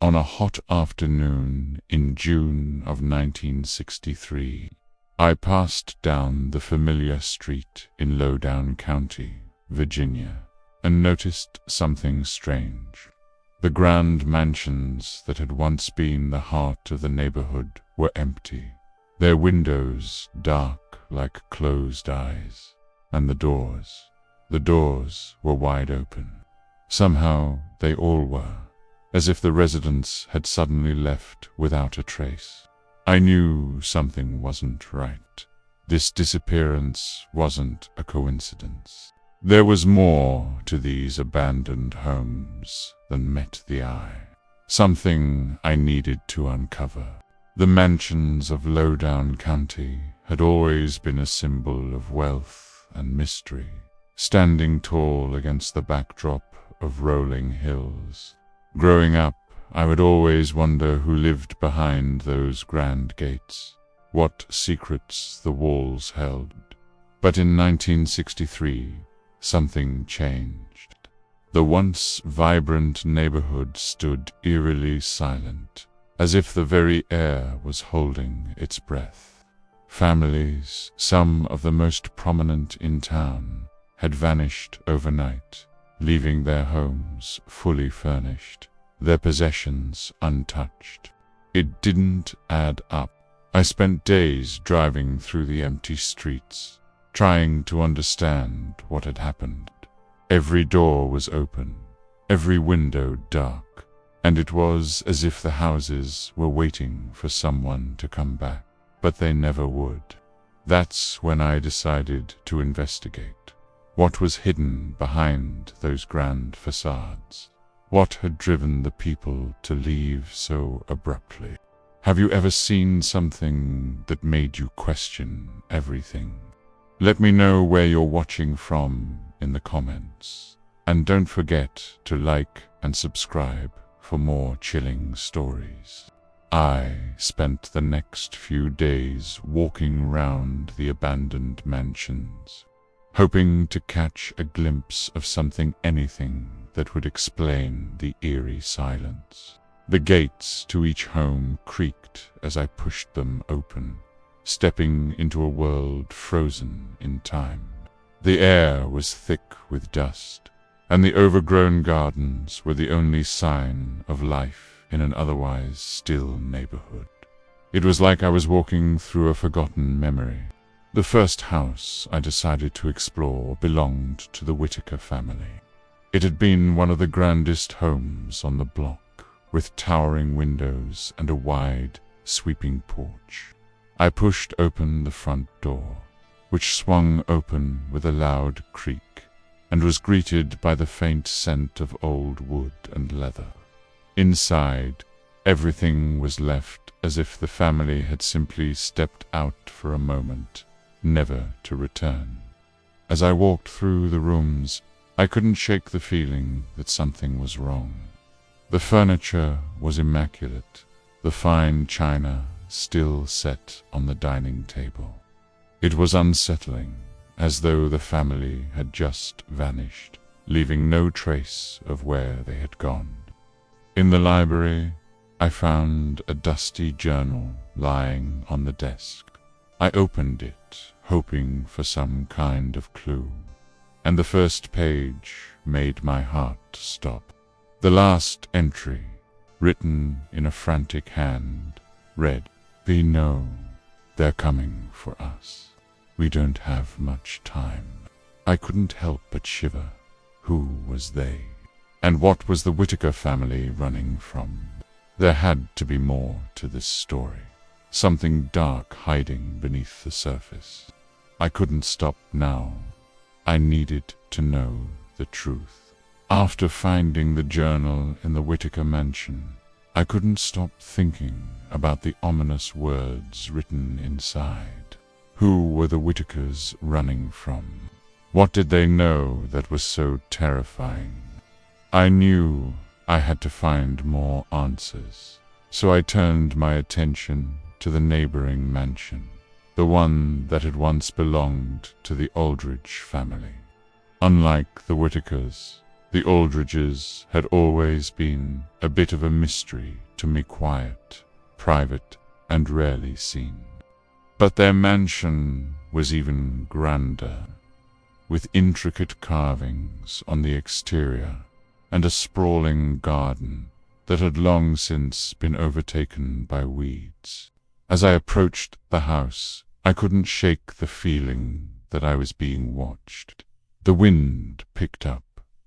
On a hot afternoon in June of 1963, I passed down the familiar street in Loudoun County, Virginia, and noticed something strange. The grand mansions that had once been the heart of the neighborhood were empty, their windows dark like closed eyes, and the doors were wide open. Somehow they all were, as if the residents had suddenly left without a trace. I knew something wasn't right. This disappearance wasn't a coincidence. There was more to these abandoned homes than met the eye. Something I needed to uncover. The mansions of Loudoun County had always been a symbol of wealth and mystery, standing tall against the backdrop of rolling hills. Growing up, I would always wonder who lived behind those grand gates, what secrets the walls held. But in 1963, something changed. The once vibrant neighborhood stood eerily silent, as if the very air was holding its breath. Families, some of the most prominent in town, had vanished overnight, leaving their homes fully furnished, their possessions untouched. It didn't add up. I spent days driving through the empty streets, trying to understand what had happened. Every door was open, every window dark, and it was as if the houses were waiting for someone to come back, but they never would. That's when I decided to investigate. What was hidden behind those grand facades? What had driven the people to leave so abruptly? Have you ever seen something that made you question everything? Let me know where you're watching from in the comments. And don't forget to like and subscribe for more chilling stories. I spent the next few days walking round the abandoned mansions, hoping to catch a glimpse of anything that would explain the eerie silence. The gates to each home creaked as I pushed them open, stepping into a world frozen in time. The air was thick with dust, and the overgrown gardens were the only sign of life in an otherwise still neighborhood. It was like I was walking through a forgotten memory. The first house I decided to explore belonged to the Whitaker family. It had been one of the grandest homes on the block, with towering windows and a wide, sweeping porch. I pushed open the front door, which swung open with a loud creak, and was greeted by the faint scent of old wood and leather. Inside, everything was left as if the family had simply stepped out for a moment, never to return. As I walked through the rooms, I couldn't shake the feeling that something was wrong. The furniture was immaculate, the fine china still set on the dining table. It was unsettling, as though the family had just vanished, leaving no trace of where they had gone. In the library, I found a dusty journal lying on the desk. I opened it, hoping for some kind of clue, and the first page made my heart stop. The last entry, written in a frantic hand, read, "We know they're coming for us. We don't have much time." I couldn't help but shiver. Who was they? And what was the Whitaker family running from? There had to be more to this story. Something dark hiding beneath the surface. I couldn't stop now. I needed to know the truth. After finding the journal in the Whitaker mansion, I couldn't stop thinking about the ominous words written inside. Who were the Whitakers running from? What did they know that was so terrifying? I knew I had to find more answers, so I turned my attention to the neighboring mansion, the one that had once belonged to the Aldrich family. Unlike the Whitakers, The Aldridges had always been a bit of a mystery to me, quiet, private, and rarely seen. But their mansion was even grander, with intricate carvings on the exterior and a sprawling garden that had long since been overtaken by weeds. As I approached the house, I couldn't shake the feeling that I was being watched. The wind picked up,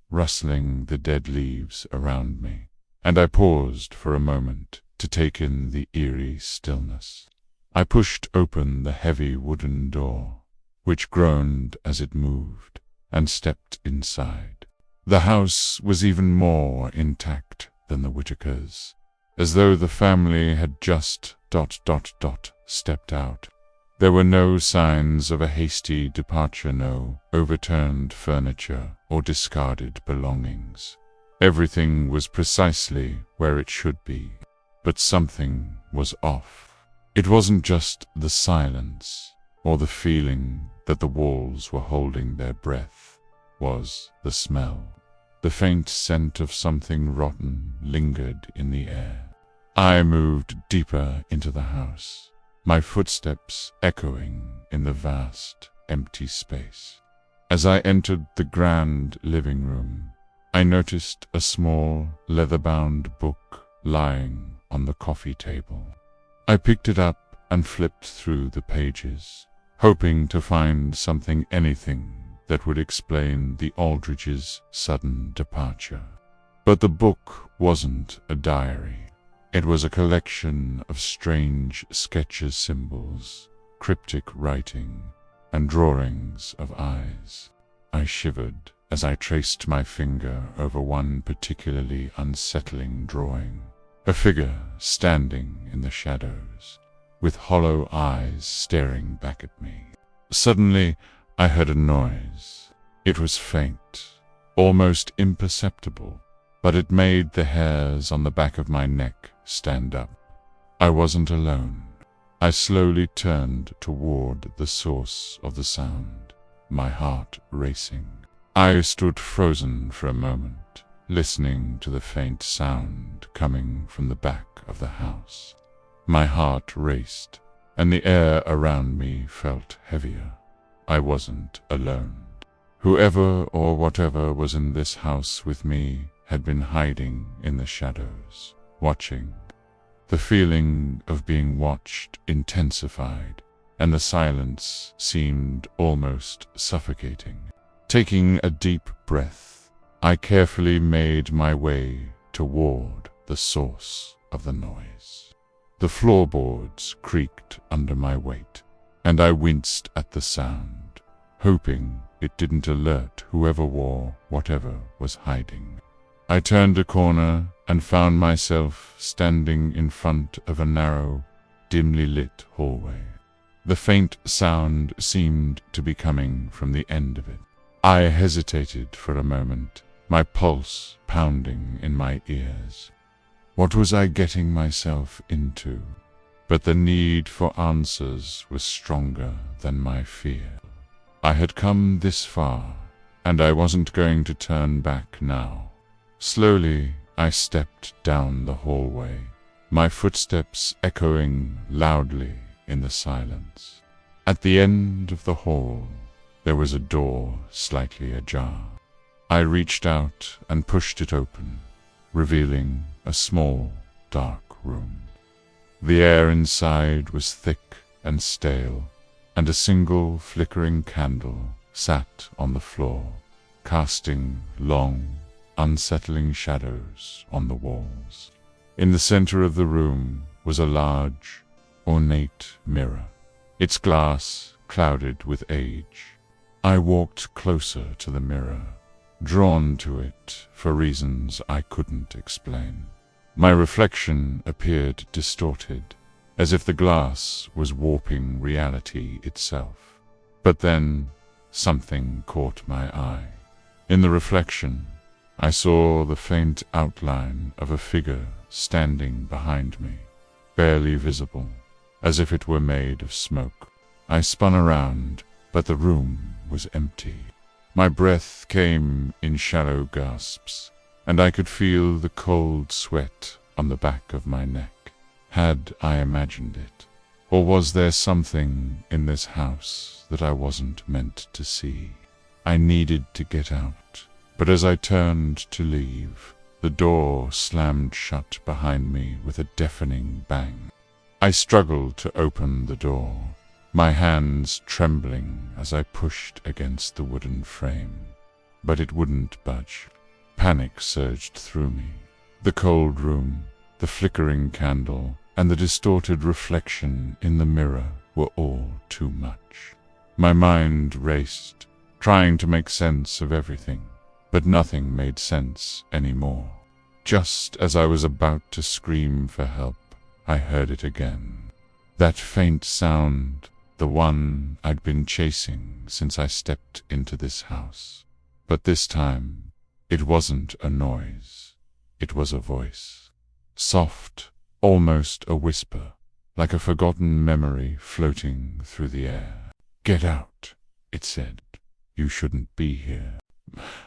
rustling the dead leaves around me, and I paused for a moment to take in the eerie stillness. I pushed open the heavy wooden door, which groaned as it moved, and stepped inside. The house was even more intact than the Whitakers, as though the family had just ... stepped out. There were no signs of a hasty departure, no overturned furniture or discarded belongings. Everything was precisely where it should be, but something was off. It wasn't just the silence or the feeling that the walls were holding their breath, was the smell. The faint scent of something rotten lingered in the air. I moved deeper into the house, my footsteps echoing in the vast, empty space. As I entered the grand living room, I noticed a small, leather-bound book lying on the coffee table. I picked it up and flipped through the pages, hoping to find anything that would explain the Aldridges' sudden departure. But the book wasn't a diary. It was a collection of strange sketches, symbols, cryptic writing, and drawings of eyes. I shivered as I traced my finger over one particularly unsettling drawing, a figure standing in the shadows, with hollow eyes staring back at me. Suddenly, I heard a noise. It was faint, almost imperceptible, but it made the hairs on the back of my neck stand up. I wasn't alone. I slowly turned toward the source of the sound, my heart racing. I stood frozen for a moment, listening to the faint sound coming from the back of the house. My heart raced, and the air around me felt heavier. I wasn't alone. Whoever or whatever was in this house with me had been hiding in the shadows, watching. The feeling of being watched intensified, and the silence seemed almost suffocating. Taking a deep breath, I carefully made my way toward the source of the noise. The floorboards creaked under my weight, and I winced at the sound, hoping it didn't alert whoever or whatever was hiding. I turned a corner and found myself standing in front of a narrow, dimly lit hallway. The faint sound seemed to be coming from the end of it. I hesitated for a moment, my pulse pounding in my ears. What was I getting myself into? But the need for answers was stronger than my fear. I had come this far, and I wasn't going to turn back now. Slowly, I stepped down the hallway, my footsteps echoing loudly in the silence. At the end of the hall, there was a door slightly ajar. I reached out and pushed it open, revealing a small, dark room. The air inside was thick and stale, and a single flickering candle sat on the floor, casting long, unsettling shadows on the walls. In the center of the room was a large, ornate mirror, its glass clouded with age. I walked closer to the mirror, drawn to it for reasons I couldn't explain. My reflection appeared distorted, as if the glass was warping reality itself. But then something caught my eye. In the reflection, I saw the faint outline of a figure standing behind me, barely visible, as if it were made of smoke. I spun around, but the room was empty. My breath came in shallow gasps, and I could feel the cold sweat on the back of my neck. Had I imagined it? Or was there something in this house that I wasn't meant to see? I needed to get out, but as I turned to leave, the door slammed shut behind me with a deafening bang. I struggled to open the door, my hands trembling as I pushed against the wooden frame, but it wouldn't budge. Panic surged through me. The cold room, the flickering candle, and the distorted reflection in the mirror were all too much. My mind raced, trying to make sense of everything, but nothing made sense anymore. Just as I was about to scream for help, I heard it again. That faint sound, the one I'd been chasing since I stepped into this house. But this time, it wasn't a noise. It was a voice. Soft, almost a whisper, like a forgotten memory floating through the air. "Get out," it said. "You shouldn't be here."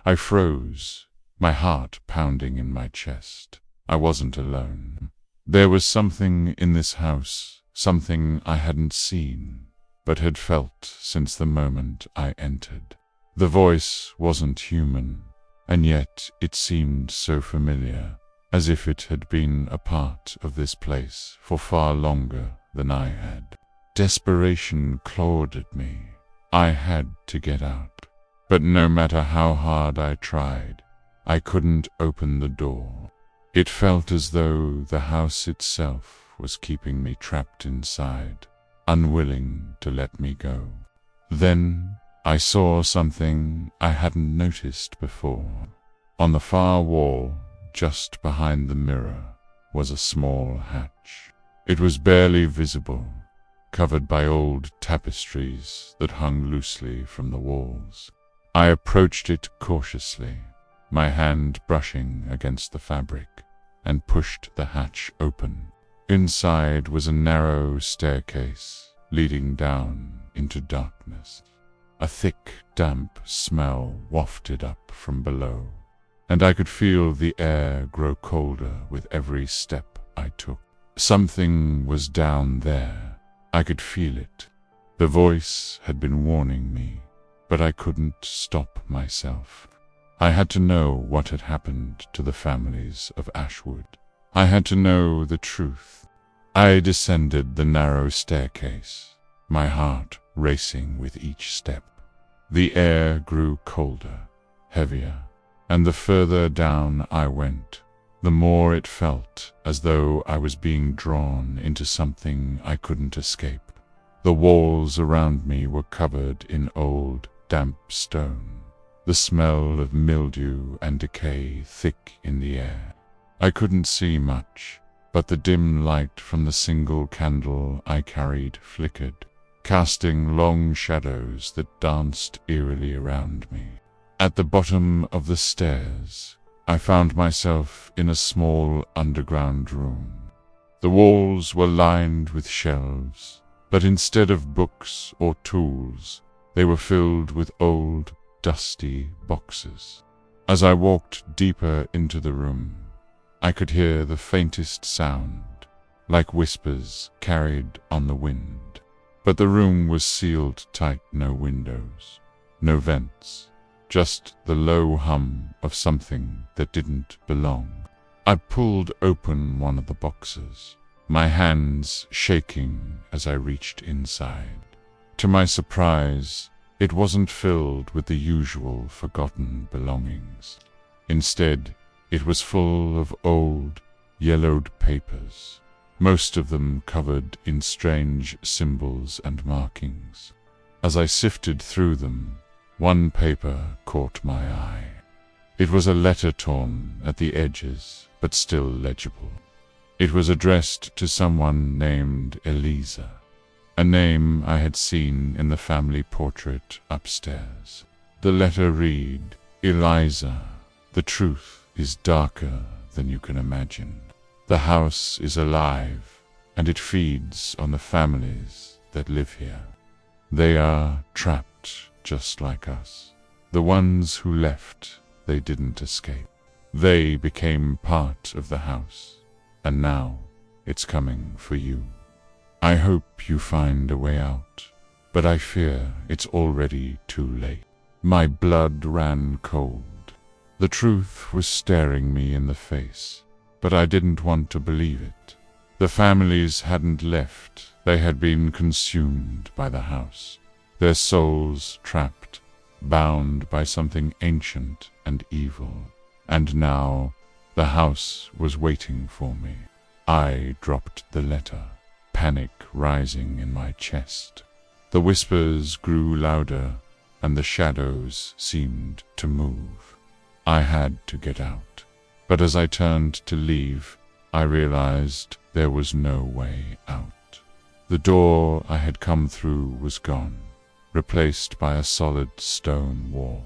I froze, my heart pounding in my chest. I wasn't alone. There was something in this house, something I hadn't seen, but had felt since the moment I entered. The voice wasn't human, and yet it seemed so familiar, as if it had been a part of this place for far longer than I had. Desperation clawed at me. I had to get out, but no matter how hard I tried, I couldn't open the door. It felt as though the house itself was keeping me trapped inside, unwilling to let me go. Then I saw something I hadn't noticed before. On the far wall, just behind the mirror, was a small hatch. It was barely visible, covered by old tapestries that hung loosely from the walls. I approached it cautiously, my hand brushing against the fabric, and pushed the hatch open. Inside was a narrow staircase leading down into darkness. A thick, damp smell wafted up from below, and I could feel the air grow colder with every step I took. Something was down there. I could feel it. The voice had been warning me, but I couldn't stop myself. I had to know what had happened to the families of Ashwood. I had to know the truth. I descended the narrow staircase, my heart racing with each step. The air grew colder, heavier, and the further down I went, the more it felt as though I was being drawn into something I couldn't escape. The walls around me were covered in old, damp stone, the smell of mildew and decay thick in the air. I couldn't see much, but the dim light from the single candle I carried flickered, casting long shadows that danced eerily around me. At the bottom of the stairs, I found myself in a small underground room. The walls were lined with shelves, but instead of books or tools, they were filled with old, dusty boxes. As I walked deeper into the room, I could hear the faintest sound, like whispers carried on the wind. But the room was sealed tight, no windows, no vents, just the low hum of something that didn't belong. I pulled open one of the boxes, my hands shaking as I reached inside. To my surprise, it wasn't filled with the usual forgotten belongings. Instead, it was full of old, yellowed papers, most of them covered in strange symbols and markings. As I sifted through them, one paper caught my eye. It was a letter torn at the edges, but still legible. It was addressed to someone named Eliza, a name I had seen in the family portrait upstairs. The letter read, "Eliza, the truth is darker than you can imagine. The house is alive, and it feeds on the families that live here. They are trapped just like us, The ones who left, they didn't escape. They became part of the house, and now it's coming for you. I hope you find a way out, but I fear it's already too late. My blood ran cold. The truth was staring me in the face, but I didn't want to believe it. The families hadn't left. They had been consumed by the house, their souls trapped, bound by something ancient and evil. And now the house was waiting for me. I dropped the letter, panic rising in my chest. The whispers grew louder, and the shadows seemed to move. I had to get out, but as I turned to leave, I realized there was no way out. The door I had come through was gone, replaced by a solid stone wall.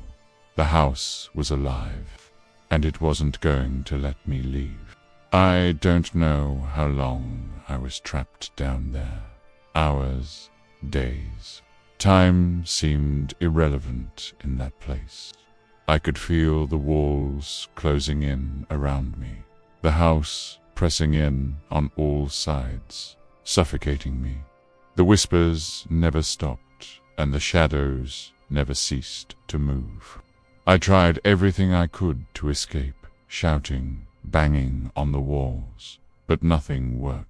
The house was alive, and it wasn't going to let me leave. I don't know how long I was trapped down there. Hours, days. Time seemed irrelevant in that place. I could feel the walls closing in around me, the house pressing in on all sides, suffocating me. The whispers never stopped, and the shadows never ceased to move. I tried everything I could to escape, shouting, banging on the walls, but nothing worked.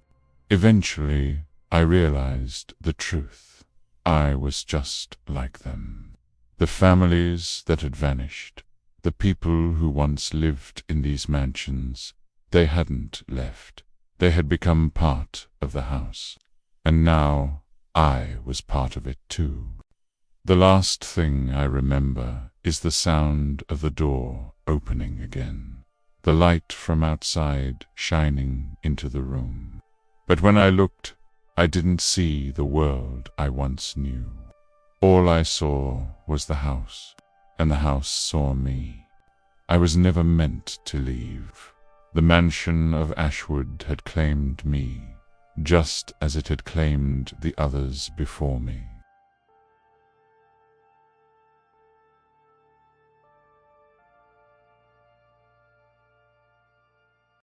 Eventually, I realized the truth. I was just like them. The families that had vanished, the people who once lived in these mansions, they hadn't left. They had become part of the house. And now I was part of it too. The last thing I remember is the sound of the door opening again, the light from outside shining into the room. But when I looked, I didn't see the world I once knew. All I saw was the house, and the house saw me. I was never meant to leave. The mansion of Ashwood had claimed me, just as it had claimed the others before me.